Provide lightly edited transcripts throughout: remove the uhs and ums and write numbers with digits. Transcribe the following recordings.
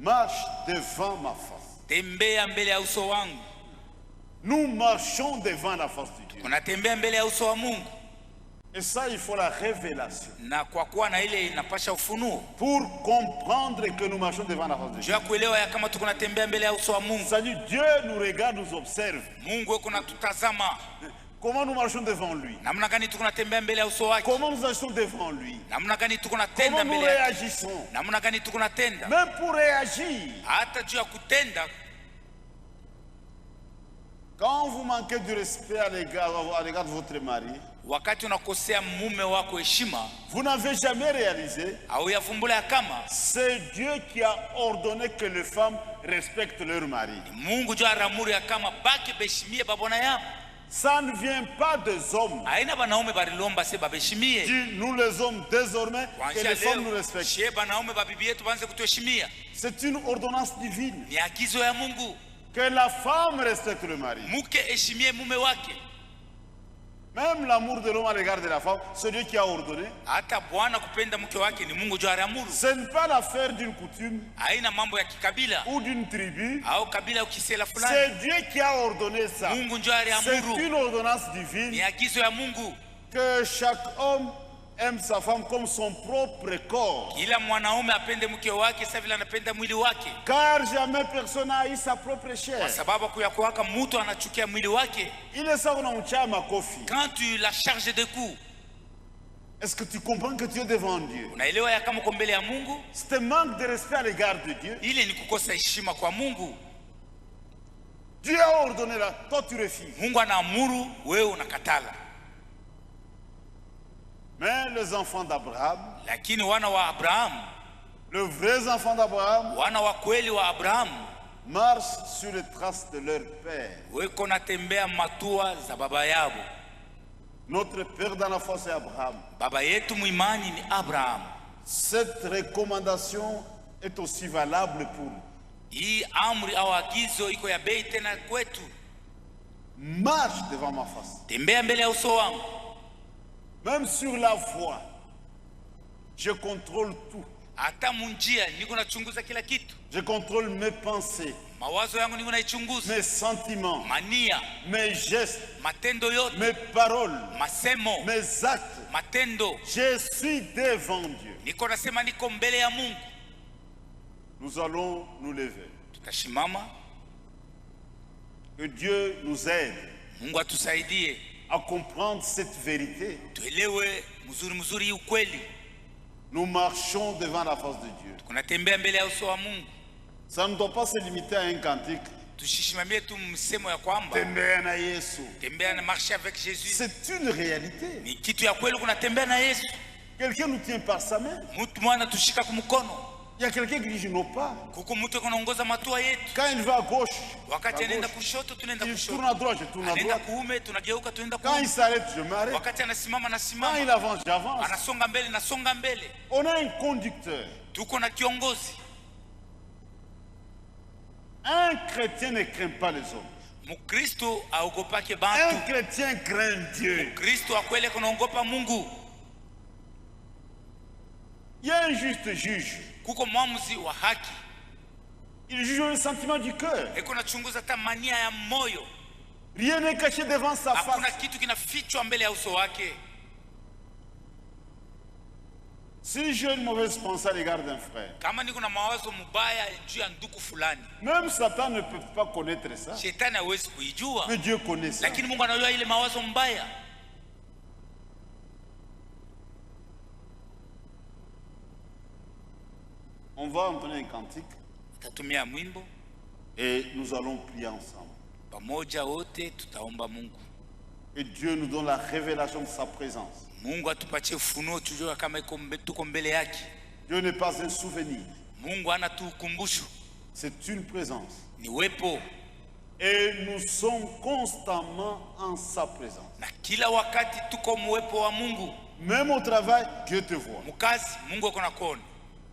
marche devant ma face. Tembea mbele ya uso wangu. Nous marchons devant la face de Dieu. Tunatembea mbele ya uso wa Mungu. Et ça, il faut la révélation. Na kwa kuwa na ile inapasha ufunuo. Pour comprendre que nous marchons devant la face de Dieu. Jua kuelewa ya kama tuko natembea mbele ya uso wa Mungu. C'est-à-dire Dieu nous regarde, nous observe. Mungu yuko natutazama. Comment nous marchons devant lui? Namna gani tuko natembea mbele ya uso wake? Comment nous agissons devant lui? Namna gani tuko natenda Comment nous mbele yake? réagissons? Namna gani tuko natenda? Même pour réagir. Hata juu ya kutenda. Quand vous manquez du respect à l'égard de votre mari, wakati unakosea mume wako heshima, vous n'avez jamais réalisé, au yafumbula ya kama c'est Dieu qui a ordonné que les femmes respectent leur mari. Mungu jua ramuri ya kama baki beshimie babona yao. Ça ne vient pas des hommes. Aina banaume barilomba se babeshimie. Nous les hommes désormais que les femmes nous respectent. Shie banaume babibi yetu banze kutuheshimia. C'est une ordonnance divine. Ni agizo ya Mungu. Que la femme respecte le mari. Muke heshimie mume wake. Même l'amour de l'homme à l'égard de la femme, c'est Dieu qui a ordonné. Hata bwana kupenda mke wake ni Mungu jua ramuru. Ce n'est pas l'affaire d'une coutume. Haina mambo ya kikabila. Ou d'une tribu. Au kabila ukisela fulani. C'est Dieu qui a ordonné ça. Mungu jua ramuru. C'est une ordonnance divine. Ni agizo ya Mungu. Que chaque homme aime sa femme comme son propre corps. Kila mwanaume apende mke wake sawa vile anapenda mwili wake. Car jamais personne n'a eu sa propre chair. Kwa sababu kuyakuwaka mtu anachukia mwili wake. Ile sawa unamchia makofi. Quand tu la charges de coups. Est-ce que tu comprends que tu es devant Dieu? Unaelewa ya kama uko mbele ya Mungu? C'est un manque de respect à l'égard de Dieu. Ile ni kukosa heshima kwa Mungu. Dieu a ordonné là, toi tu refuses. Mungu anaamuru, wewe unakatala. Mais les enfants d'Abraham, lakini wana wa Abraham, les vrais enfants d'Abraham, wana wa kweli wa Abraham, marchent sur les traces de leur père. weko natembea matua za baba yao. Notre père dans la foi c'est Abraham. Baba yetu muimani ni Abraham. Cette recommandation est aussi valable pour nous. Hii amri au agizo iko ya bei tena kwetu. Marche devant ma face. Tembea mbele ya uso wangu. Même sur la voie, je contrôle tout. Hata munjia niko nachunguza kila kitu. Je contrôle mes pensées, mawazo yangu niko naichunguza, mes sentiments, mania, mes gestes, matendo yote, mes paroles, masemo, mes actes, matendo. Je suis devant Dieu. Niko nasema niko mbele ya Mungu. Nous allons nous lever. Tutashimama. Que Dieu nous aide. Mungu atusaidie à comprendre cette vérité. Tuelewe mzuri mzuri ukweli. Nous marchons devant la face de Dieu. Tunatembea mbele ya uso wa Mungu. Ça ne doit pas se limiter à un cantique. Tushishimamie tu msemo ya kwamba tembea na Yesu. Tembea na marcher avec Jésus. C'est une réalité. Ni kitu ya kweli kunatembea na Yesu. Quelqu'un nous tient par sa main. Mtu mwana tushika kumkono. Il y a quelqu'un qui dit je n'ose pas. Kuko mtu anaongoza matua yetu. Quand il va à gauche, wakati anaenda kushoto tunaenda kushoto. Il tourne à droite, je tourne à droite. Anaenda kuume tunageuka tunaenda kuume. Quand il s'arrête, je m'arrête. Wakati anasimama nasimama. Quand il avance, j'avance. Anasonga mbele nasonga mbele. On a un conducteur. Tuko na kiongozi. Un chrétien ne craint pas les hommes. Mukristo aogopake bantu. Un chrétien craint Dieu. Mukristo akweli kunaogopa Mungu. Il y a un juste juge. Kuko mwamuzi wa haki. Il juge le sentiment du cœur. Eko nachunguza ta mania ya moyo. Rien n'est caché devant sa face. Hakuna kitu kinafichwa mbele ya uso wake. Si j'ai une mauvaise pensée à l'égard d'un frère, kama niko na mawazo mubaya juu ya ndugu fulani, même Satan ne peut pas connaître ça. Shetani hawezi kuijua. Mais Dieu connaît ça. Lakini Mungu anajua ile mawazo mbaya. On va entonner un cantique. Tatumia mwimbo. Et nous allons prier ensemble. Pamoja wote tutaomba Mungu. Et Dieu nous donne la révélation de sa présence. Mungu atupatie ufunuo tujue kama tuko mbele yake. Dieu n'est pas un souvenir. Mungu ana tu ukumbusho. C'est une présence. Ni wepo. Et nous sommes constamment en sa présence. Na kila wakati tuko mwepo wa Mungu. Même au travail, Dieu te voit. Mukazi Mungu eko na kuona.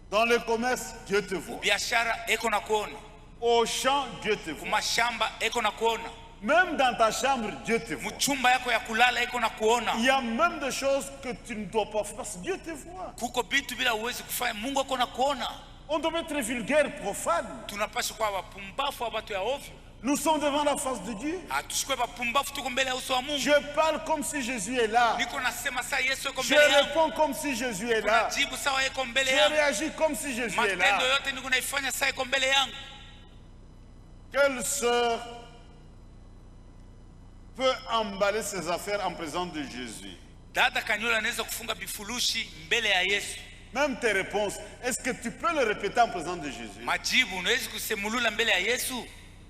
Dans le commerce, Dieu te voit. Biashara eko na kuona. Au champ, Dieu te voit. Kumashamba eko na kuona. Même dans ta chambre, Dieu te voit. Mchumba yako ya kulala eko na kuona. Il y a même des choses que tu ne dois pas faire parce que Dieu te voit. Kuko bitu bila uwezi kufanya Mungu eko na kuona. On doit être vulgaire, profane. tunapaswa kuwa wapumbafu wa watu ya ovyo. Nous sommes devant la face de Dieu. Hatusikwe wapumbafu tuko mbele ya uso wa Mungu. Je parle comme si Jésus est là. Niko nasema saa Yesu yuko Je mbele yangu. réponds comme si Jésus est là. Najibu sawa yuko mbele Je yangu. réagis comme si Jésus est Matendo là. yote niko naifanya saa yuko mbele yangu. Quelle sœur peut emballer ses affaires en présence de Jésus? Dada Kanyola anaweza kufunga bifurushi mbele ya Yesu. Même tes réponses, est-ce que tu peux le répéter en présence de Jésus? Majibu unaweza kusemulula mbele ya Yesu.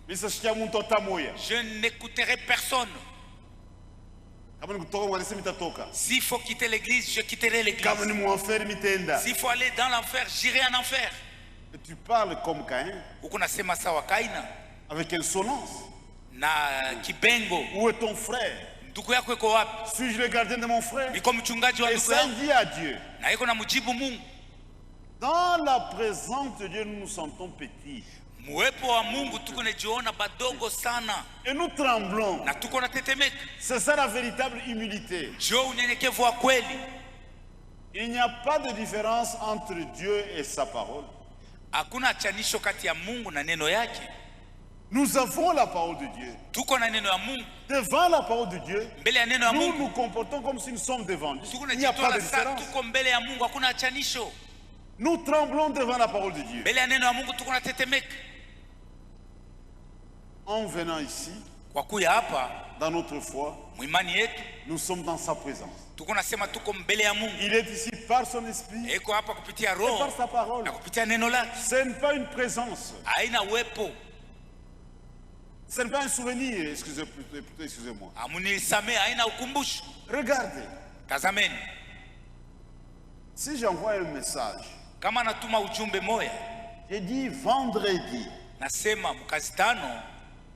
Je Je n'écouterai personne. S'il faut quitter l'église, je quitterai l'église. S'il faut aller dans l'enfer, j'irai en enfer. Et tu parles comme Caïn, Uko nasema sawa Kaina avec insolence. na kibengo. Où est ton frère? Ndugu yako yuko wapi? Suis-je le gardien de mon frère? Niko mchungaji wa Et ndugu ça yangu. dit à Dieu. Na yuko na mjibu Mungu. Dans la présence de Dieu, nous nous sentons petits. Muwepo wa Mungu tuko najiona badogo sana Et nous tremblons. na tuko na tetemeka. C'est ça la véritable humilité. Jo unyenyekevu wa kweli. Il n'y a pas de différence entre Dieu et sa parole. Hakuna chanisho kati ya Mungu na neno yake. Nous avons la parole de Dieu. Tuko na neno ya Mungu. Devant la parole de Dieu, Mbele ya neno ya nous Mungu nous comportons comme si nous sommes devant Dieu. tuko Il n'y a pas de najitoa saa différence. tuko mbele ya Mungu, hakuna chanisho. Nous tremblons devant la parole de Dieu. Mbele ya neno ya Mungu tuko na tetemeka. En venant ici, Kwa kuya hapa dans notre foi, mwimani yetu nous sommes dans sa présence. tuko nasema tuko mbele ya Mungu. Il est ici par son esprit Eko hapa kupitia et roho par sa parole. na kupitia neno lake. Ce n'est pas une présence. Haina uwepo. Ce n'est pas un souvenir. Excusez-moi. Amunisamee, haina ukumbusho. Regardez. Tazameni. Si j'envoie un message, Kama natuma ujumbe moya, j'ai dit vendredi, nasema mkazi tano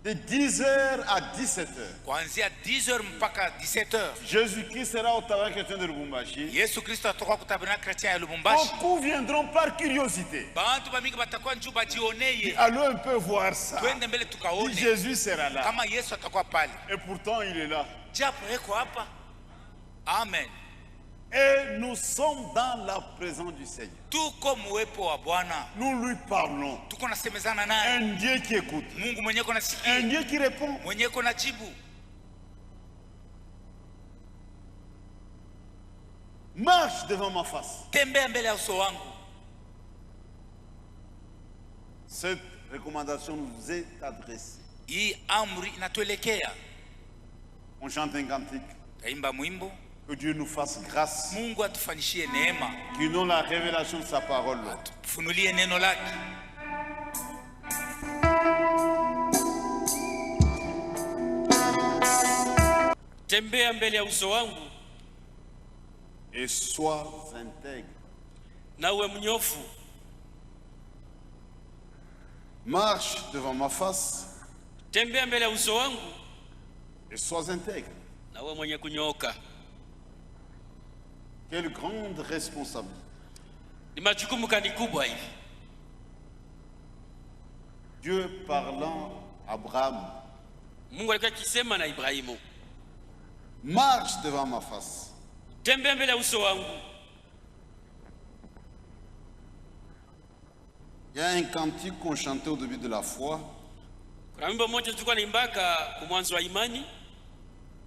de 10h à 17h. kuanzia 10h mpaka 17h. Jésus-Christ sera au tabernacle chrétien de Lubumbashi. Yesu Kristo atoka ku tabernacle chrétien ya Lubumbashi. Beaucoup viendront par curiosité. Bantu bamingi batakuwa njoo bajioneye. Allons un peu voir ça. Twende mbele Si tukaone Jésus sera là. kama Yesu atakuwa pale. Et pourtant, il est là. Japo eko hapa. Amen. Et nous sommes dans la présence du Seigneur. Tuko muwepo wa Bwana. Nous lui parlons. Tuko nasemezana naye. Un Dieu qui écoute. Mungu mwenyewe kona Un sikia. Dieu qui répond. Mwenyewe kona jibu. Marche devant ma face. Tembea mbele ya uso wangu. Cette recommandation nous est adressée. Hii amri inatuelekea. On chante un cantique. Taimba mwimbo. Que Dieu nous fasse grâce. Mungu atufanishie neema. Qu'il nous la révélation de sa parole. Funulie neno lake. Tembea mbele ya uso wangu Et sois intègre. na uwe mnyofu. Marche devant ma face. Tembea mbele ya uso wangu Et sois intègre. na uwe mwenye kunyooka. Quelle grande responsabilité. Ni majukumu gani kubwa hivi. Dieu parlant à Abraham. Mungu alikuwa akisema na Ibrahimu, Marche devant ma face. tembea mbele ya uso wangu. Il y a un cantique qu'on chantait au début de la foi. Kuna wimbo mmoja tulikuwa naimbaka kwa mwanzo wa imani,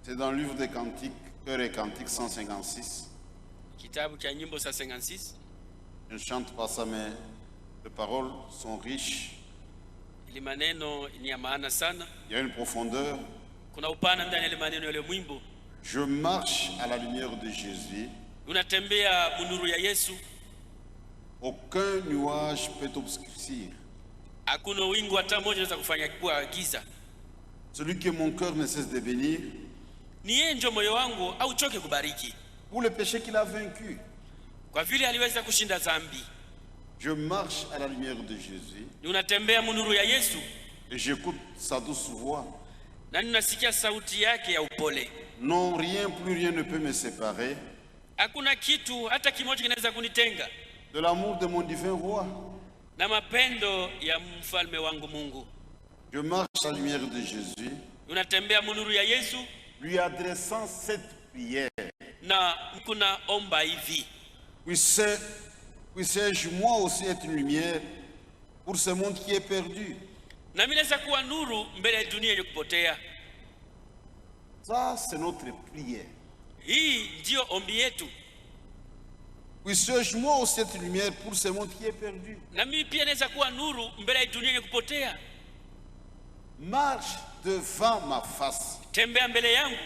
C'est dans le livre des cantiques, Cœur et Cantiques 156. kitabu cha nyimbo za 56. Je ne chante pas ça, mais les paroles sont riches. Ili maneno ni ya maana sana. Il y a une profondeur. Kuna upana ndani ya ile maneno yale mwimbo. Je marche à la lumière de Jésus. Unatembea munuru ya Yesu. Aucun nuage peut obscurcir. Hakuna wingu hata moja unaweza kufanya kuwa giza. Celui que mon cœur ne cesse de bénir. Ni yeye ndio moyo wangu au choke kubariki. Pour le péché qu'il a vaincu. Kwa vile aliweza kushinda dhambi. Je marche à la lumière de Jésus. Unatembea munuru ya Yesu. Et j'écoute sa douce voix. Na ninasikia sauti yake ya upole. Non, rien, plus rien ne peut me séparer Hakuna kitu hata kimoja kinaweza kunitenga de l'amour de mon divin roi. na mapendo ya mfalme wangu Mungu. Je marche à la lumière de Jésus, Unatembea munuru ya Yesu lui adressant cette prière. na kuna omba hivi. Oui, c'est Puisse-je moi aussi être une lumière pour ce monde qui est perdu. Na mimi naweza kuwa nuru mbele ya dunia yenye kupotea. Ça, c'est notre prière. Hii ndio ombi yetu. Puisse-je moi aussi être une lumière pour ce monde qui est perdu. Na mimi pia naweza kuwa nuru mbele ya dunia yenye kupotea. Marche devant ma face. Tembea mbele yangu.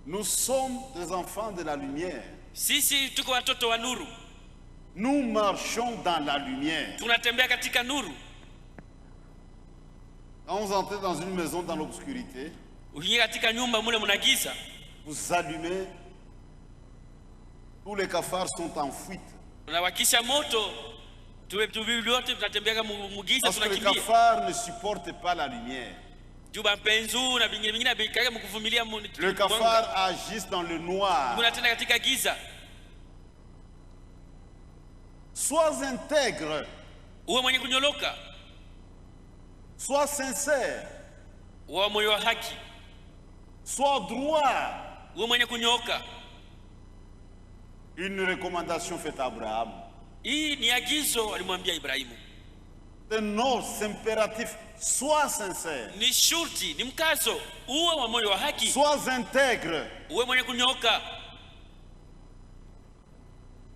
Nous sommes des enfants de la lumière. Sisi tuko watoto wa nuru. Nous marchons dans la lumière. Tunatembea katika nuru. Quand vous entrez dans une maison dans l'obscurité, Ukiingia katika nyumba mule mna giza, vous allumez, tous les cafards sont en fuite. unawakisha moto, tubibi wote tunatembea kama mugiza Parce que les tunakimbia. cafards ne supportent pas la lumière. Juba penzu na vingine bikaga mkuvumilia Le cafard agit dans le noir. Munatenda katika giza. Sois intègre. Uwe mwenye kunyoloka. Sois sincère. Uwe moyo wa haki. Sois droit. Uwe mwenye kunyooka. Une recommandation faite à Abraham. Hii ni agizo alimwambia Ibrahimu. Un ordre impératif. Sois sincère. Ni shurti, ni mkazo. Uwe wa moyo wa haki. Sois intègre. Uwe mwenye kunyooka.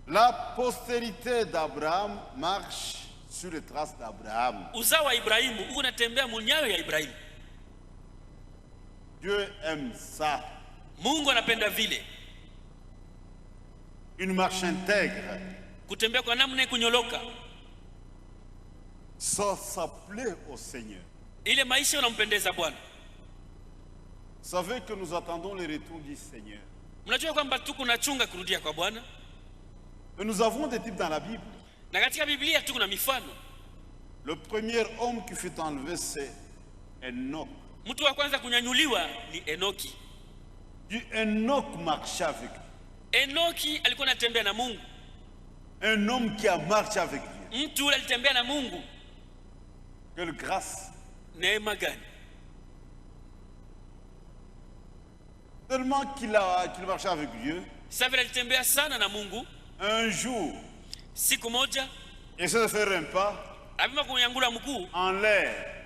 La postérité d'Abraham marche sur les traces d'Abraham. Uzao wa Ibrahimu unatembea munyayo ya Ibrahimu. Dieu aime ça. Mungu anapenda vile. Une marche intègre. Kutembea kwa namna kunyoloka. Ça plaît au Seigneur. Ile maisha unampendeza Bwana. Vous savez que nous attendons le retour du Seigneur. Mnajua kwamba tuko nachunga kurudia kwa Bwana? Et nous avons des types dans la Bible. Na katika Biblia tuko na mifano. Le premier homme qui fut enlevé, c'est Enoch. Mtu wa kwanza kunyanyuliwa ni Enoki. Enoch marchait avec Dieu. Enoki alikuwa anatembea na Mungu. Un homme qui a marché avec Dieu. Mtu yule alitembea na Mungu. Quelle grâce. Neema gani. Tellement qu'il marchait avec Dieu. Sasa vile alitembea sana na Mungu. Un jour, siku moja, il essaie de faire un pas en l'air,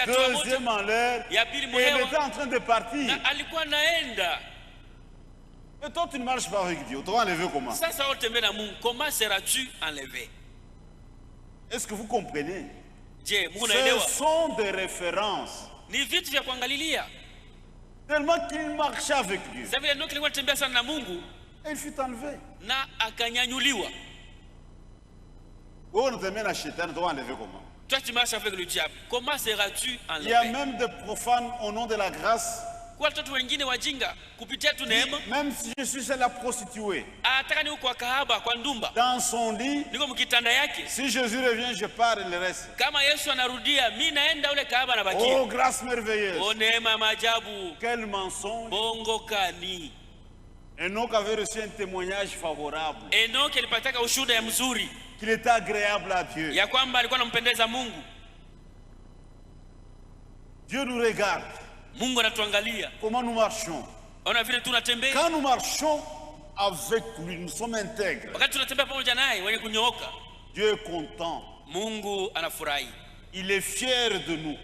deuxième en l'air, et il était en train de partir. Et toi tu ne marches pas avec Dieu, tu vas enlever comment? Comment seras-tu enlevé? Est-ce que vous comprenez? Ce sont des références. Tellement qu'il marchait avec Dieu. Et il fut enlevé. Oh, nous t'aimons la chétane, tu vas enlever comment? Toi tu marches avec le diable. Comment seras-tu enlevé? Il y a même des profanes au nom de la grâce. Même si je suis celle la prostituée, dans son lit, si Jésus revient, je pars et le reste. Oh, grâce merveilleuse. Quel mensonge. Enoch avait reçu un témoignage favorable. Qu'il était agréable à Dieu. Dieu nous regarde. Comment nous marchons? Quand nous marchons avec lui, nous sommes intègres. Dieu est content. Il est fier de nous.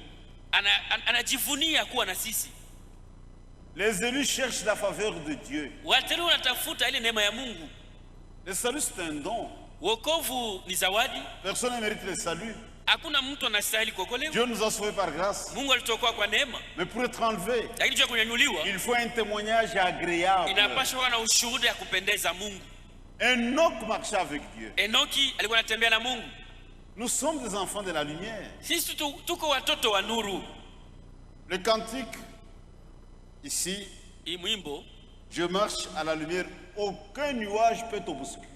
Les élus cherchent la faveur de Dieu. Le salut, c'est un don. Personne ne mérite le salut. Dieu nous a sauvés par grâce. Mais pour être enlevé, il faut un témoignage agréable. Enoch marchait avec Dieu. Nous sommes des enfants de la lumière. Le cantique, ici, je marche à la lumière, aucun nuage peut t'obscurer.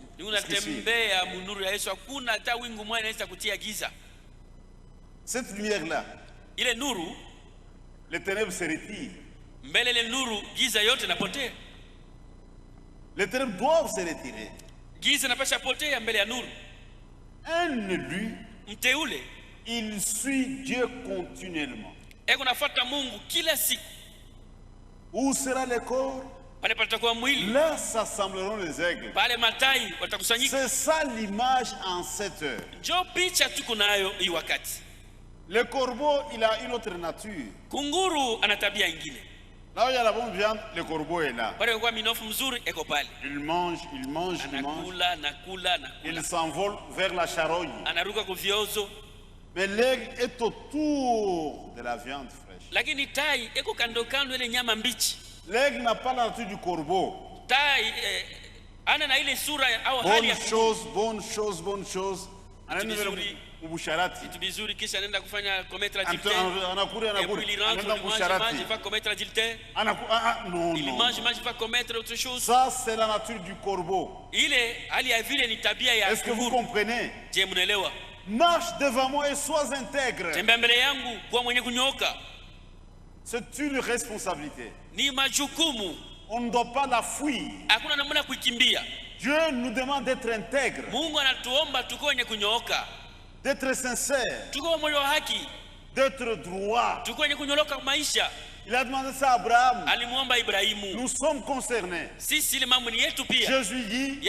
Cette lumière-là, les ténèbres se retirent. Les ténèbres doivent se retirer. Un élu, il suit Dieu continuellement. Où sera le corps? Là s'assembleront les aigles. C'est ça l'image en cette heure. Le corbeau, il a une autre nature. Là où il y a la bonne viande, le corbeau est là. Il mange, il mange, il mange. Il s'envole vers la charogne. Mais l'aigle est autour de la viande fraîche. L'aigle n'a pas la nature du corbeau. Bonne chose, bonne chose, bonne chose. Vitu vizuri kisha anaenda kufanya commettre adultère. Il mange, va commettre autre chose. Ça c'est la nature du corbeau. Est-ce que vous comprenez? Marche devant moi et sois intègre. C'est une responsabilité. On ne doit pas la fuir. Dieu nous demande d'être intègre, d'être sincère, d'être droit. Il a demandé ça à Abraham. Nous sommes concernés. Jésus dit,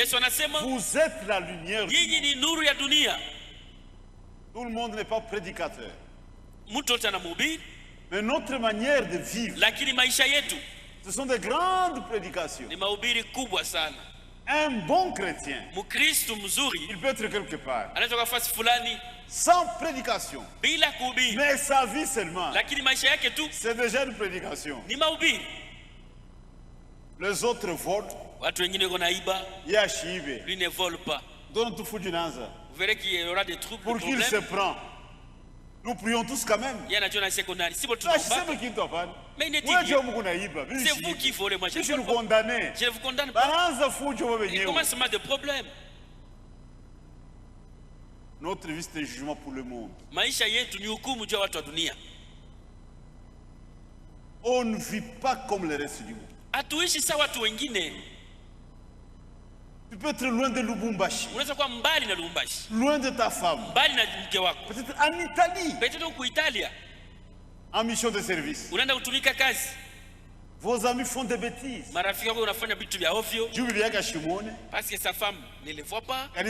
vous êtes la lumière du monde. Tout le monde n'est pas prédicateur. Mais notre manière de vivre, ce sont de grandes prédications. Un bon chrétien, il peut être quelque part sans prédication, mais sa vie seulement, c'est déjà une prédication. Les autres volent, lui ne vole pas. Donne tout fou du Naza. Vous verrez qu'il y aura des troubles, pour qu'il se prend. Nous prions tous quand même. Mais c'est vous qui volez, moi je ne vous condamne pas. Il commence à mettre des problèmes. Notre vie c'est un jugement pour le monde. On ne vit pas comme le reste du monde. Tu peux être loin de Lubumbashi, loin de ta femme, peut-être en Italie, en mission de service. Vos amis font des bêtises. Parce que sa femme ne les voit pas. Et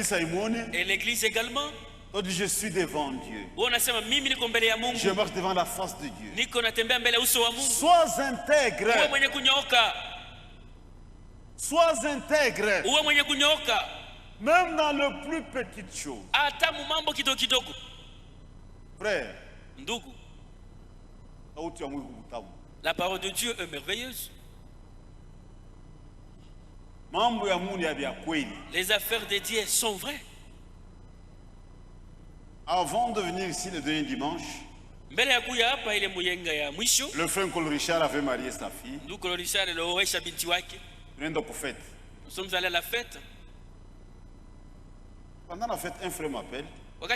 l'église également. Je suis devant Dieu. Je marche devant la face de Dieu. Sois intègre. Sois intègre. Même dans le plus petite chose. Frère, la parole de Dieu est merveilleuse. Les affaires de Dieu sont vraies. Avant de venir ici le dernier dimanche, le frère Col Richard avait marié sa fille. Nous sommes allés à la fête. Pendant la fête, un frère m'appelle. Le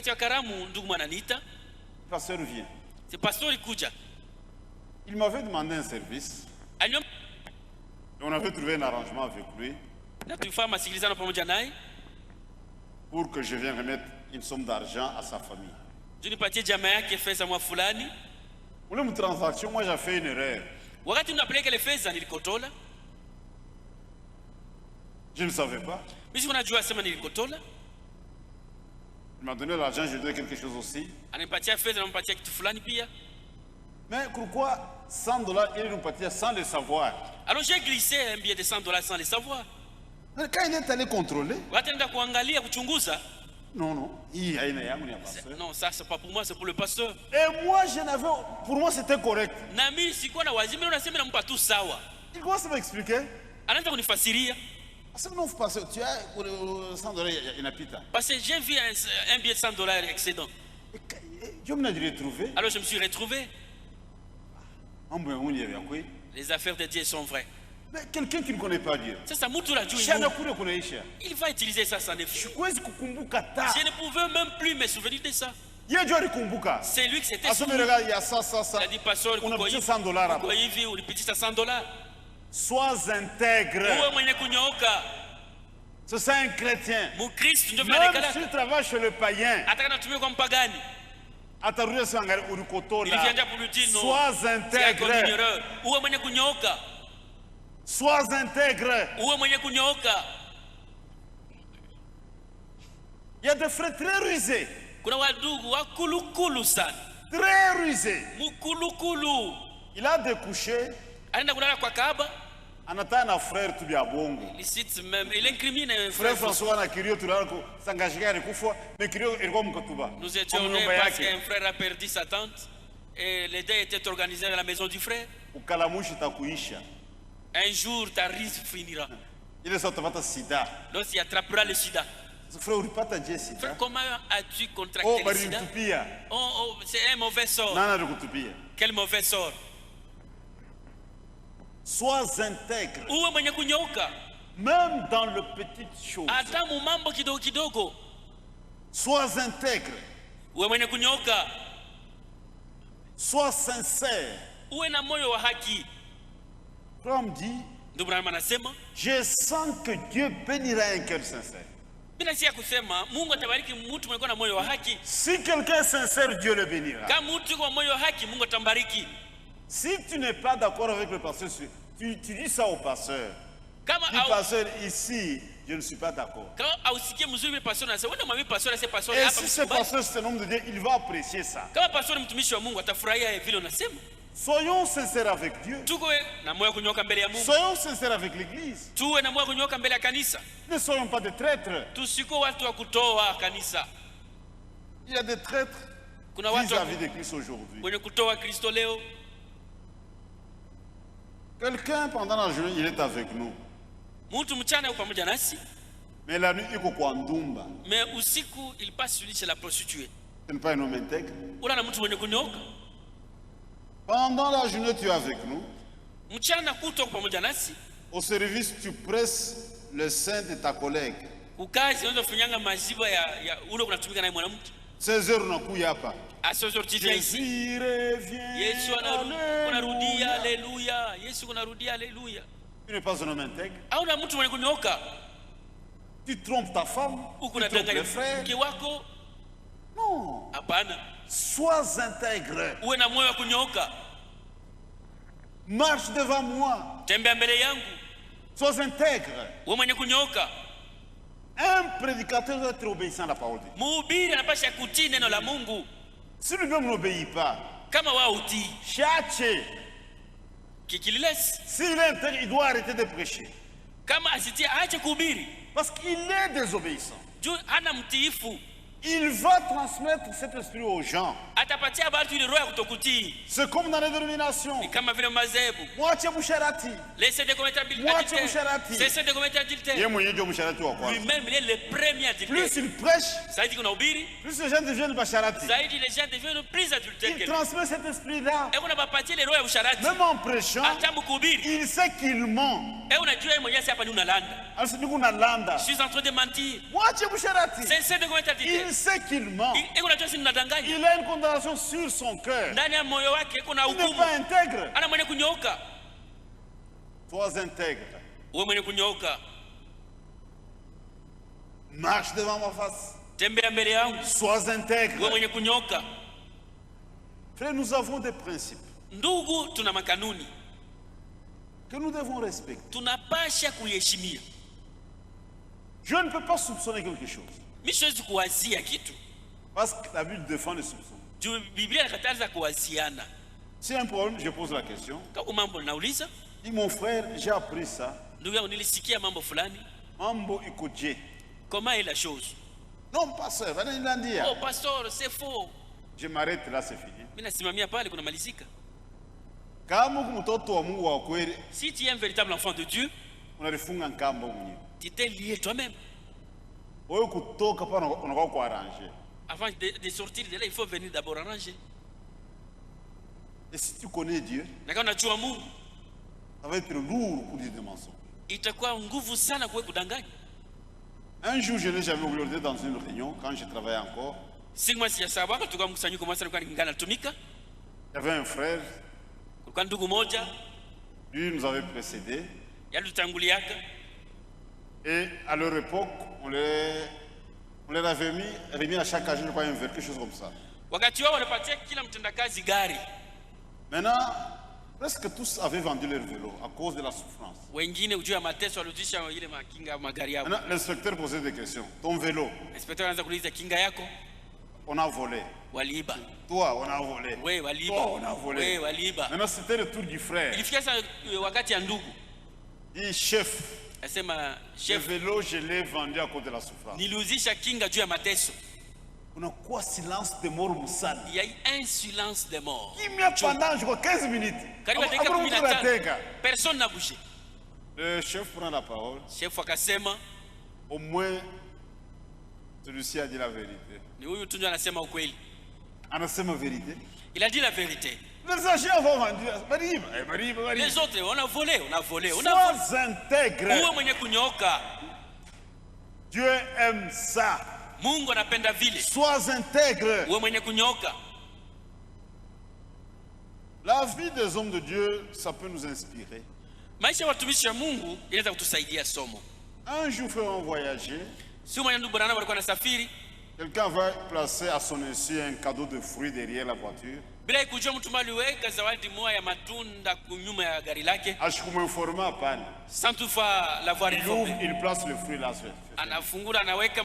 pasteur vient. Il m'avait demandé un service. Et on avait trouvé un arrangement avec lui pour que je vienne remettre une somme d'argent à sa famille. Pour une transaction, moi j'ai fait une erreur. Je ne savais pas. Il m'a donné l'argent, je lui ai donné quelque chose aussi. Mais pourquoi $100 il nous partit sans le savoir? Alors j'ai glissé un billet de $100 sans le savoir. Mais quand il est allé contrôler, non, non, ça c'est pas pour moi, c'est pour le pasteur. Et moi pour moi c'était correct. Il commence à m'expliquer. Tu as $100, il n'a plus de temps. Parce que j'ai vu un billet de $100 excédent. Alors je me suis retrouvé. Les affaires de Dieu sont vraies. Mais quelqu'un qui ne connaît pas Dieu, il va utiliser ça sans effet. Je ne pouvais même plus me souvenir de ça. C'est lui qui s'était souvenu. Il a dit, pasteur, sois intègre. C'est ça un chrétien. Même si tu travailles chez le païen, il viendra pour lui dire non. Sois intègre. Sois intègre. Uwe mwenye kunyooka. Il y a des frères très rusés. Kuna wadugu wakulukulu sana. Très rusés. Mukulukulu. Il a découché. Anaenda kulala kwa kahaba. Anataka na frère tu bya bongo. Il incrimine frère François na Kirio tulala ko s'engager kufa mais Kirio ilikuwa mkatuba. Nous étions nés parce qu'un frère a perdu sa tante et les deuils étaient organisés dans la maison du frère. Ukalamushi takuisha. Un jour ta risque finira. Il est sorti de sida. Donc il attrapera le sida. Frère, sida. Comment as-tu contracté le sida? Oh, c'est un mauvais sort. Quel mauvais sort? Sois intègre. Même dans le petit chose. Sois intègre. Sois sincère. Comme dit, je sens que Dieu bénira un cœur sincère. Si quelqu'un est sincère, Dieu le bénira. Si tu n'es pas d'accord avec le pasteur, tu dis ça au pasteur. Le pasteur ici, je ne suis pas d'accord. Et si ce pasteur c'est un homme de Dieu, il va apprécier ça. Soyons sincères avec Dieu. Soyons sincères avec l'Église. Ne soyons pas des traîtres. Il y a des traîtres vis-à-vis de Christ aujourd'hui. Quelqu'un pendant la journée, il est avec nous. Mais la nuit, il est au Ndumba. Mais usiku il passe celui chez la prostituée. Ce n'est pas un homme intègre. Pendant la journée, tu es avec nous. Au service, tu presses le sein de ta collègue. 16 heures, on n'a pas. Jésus revient. Alléluia. Tu n'es pas un homme intègre. Tu trompes ta femme. Tu trompes les frères. Non. Sois intègre. Marche devant moi. Sois intègre. Un prédicateur doit être obéissant à la parole de Dieu. Si lui-même n'obéit pas, s'il est intègre, il doit arrêter de prêcher. Parce qu'il est désobéissant. Il va transmettre cet esprit aux gens. C'est comme dans les dénominations. Moitié Moucharati. Lui-même, il est le premier adultère. Plus il prêche, plus les gens deviennent Bacharati. plus adultères. Il transmet cet esprit-là. Même en prêchant, il sait qu'il ment. Je suis en train de mentir. Il sait qu'il ment. Il a une condamnation sur son cœur. Il n'est pas intègre. Sois intègre. Marche devant ma face. Sois intègre. Frère, nous avons des principes que nous devons respecter. Je ne peux pas soupçonner quelque chose. Parce que la Bible défend le soupçon. C'est un problème, je pose la question. Dis mon frère, j'ai appris ça. Mambo ikoje. Comment est la chose? Non, pasteur, oh pasteur, c'est faux. Je m'arrête là, c'est fini. Si tu es un véritable enfant de Dieu, tu t'es lié toi-même. Avant de sortir de là, il faut venir d'abord arranger. Et si tu connais Dieu, ça va être lourd pour dire des mensonges. Un jour, je n'ai jamais oublié dans une réunion, quand je travaillais encore. Il y avait un frère. Lui nous avait précédé. Et à leur époque, on les avait remis à chaque agent, je crois, un verre, quelque chose comme ça. Maintenant, Presque tous avaient vendu leur vélo à cause de la souffrance. Wengine ujua mateso walirudisha ile makinga magari yao. L'inspecteur posait des questions. Ton vélo. L'inspecteur anaanza kuuliza kinga yako? On a volé. Waliiba. Toi, on a volé. Oui, waliiba. Toi, on a volé. Oui, waliiba. Maintenant, c'était le tour du frère. Ilifika sasa wakati ya ndugu. Dit chef. Asema chef. Le vélo, je l'ai vendu à cause de la souffrance. Niliuzisha kinga juu ya mateso. On a quoi silence de mort Moussad? Il y a eu un silence de mort. Qui m'a pendant je crois 15 minutes. Personne n'a bougé. Le chef prend la parole. Chef akasema, au moins celui-ci a dit la vérité. Ni huyu tu ndio anasema ukweli. Anasema vérité. Il a dit la vérité. Les agents vont vendu. Les autres on a volé. Sois intègre. Uwe mwenye kunyoka. Dieu aime ça. Mungu anapenda vile. Sois intègre. Uwe mwenye kunyoka. La vie des hommes de Dieu, ça peut nous inspirer. Maisha watumishi wa Mungu inaweza kutusaidia somo. Un jour, frère, on voyageait. Si mwenye ndugu bwana walikuwa nasafiri. Quelqu'un va placer à son insu un cadeau de fruits derrière la voiture. Bila kujua mtu maliweka zawadi moja ya matunda kunyuma ya gari lake. Ashikuminforma hapana. Sans toutefois l'avoir informé. Il place le fruit là. Anafungura anaweka